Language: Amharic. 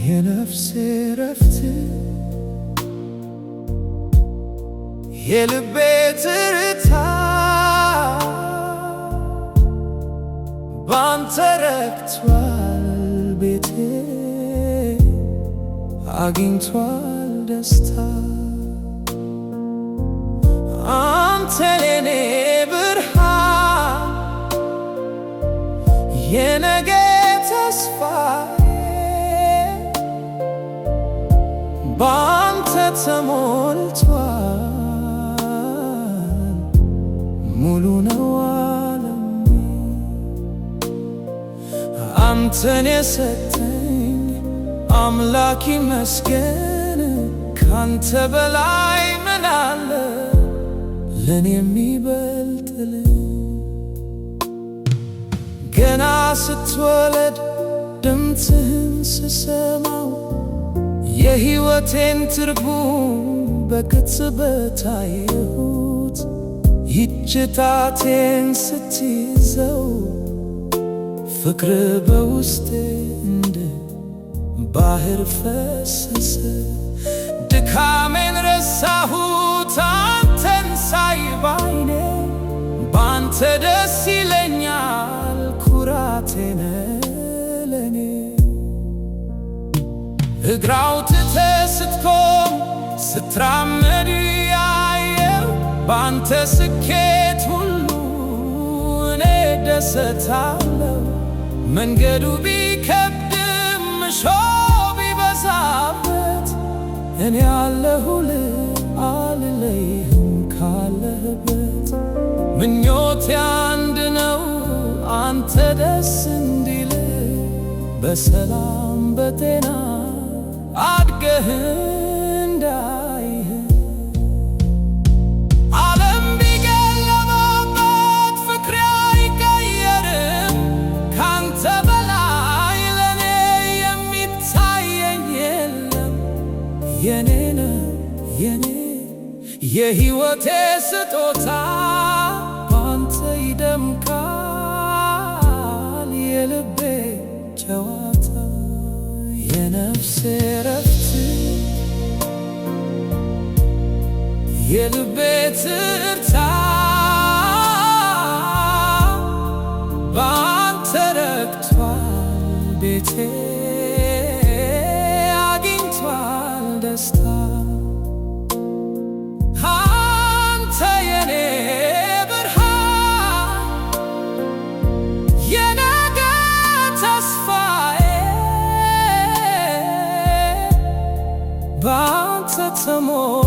የነፍሴ ረፍት የልቤ ትርታ ባንተ ረክቷል ቤቴ አግኝቷል ደስታ አንተ ለኔ ብርሃን የነገ ተስፋዬ ባንተ ተሞልቷል ሙሉ ነው ዓለሜ አንተን የሰጠኝ አምላክ ይመስገን ካንተ በላይ ምን አለ ለኔ የሚበልጥልኝ ገና ስትወለድ ድምፅህን ስሰማው የሕይወቴን ትርጉም በቅጽበት አየሁት ይህች ጣቴን ስትይዘው ፍቅር በውስጤ እንደ ባህር ፈሰሰ ድካሜን ረሳሁት አንተን ሳይ ባይኔ ባንተ ደስ ይለኛል ኩራቴ ነህ ለኔ እግር አውጥተህ ስትቆም ስትራመድ ያየው ባንተ ስኬት ሁሉ እኔ ደሰታለሁ መንገዱ ቢከብድም እሾህ ቢበዛበት እኔ አለሁልህ አልለይህም ካለህበት ምኞቴ አንድ ነው አንተ ደስ እንዲልህ በሰላም በጤና አድገህ እንዳይህ ዓለም ቢገለባበት ፍቅሬ አይቀየርም ካንተ በላይ ለኔ የሚታየኝ የለም የኔ ነህ የኔ የሕይወቴ ስጦታ ባንተ ይደምቃል የልቤ ጨዋታ የነፍሴ ረፍት የልቤ ትርታ ባንተ ረክቷል ቤቴ አግኝቷል ደስታ አንተ የኔ ብርሃን የነገ ተስፋዬ ባንተ ተሞልቷል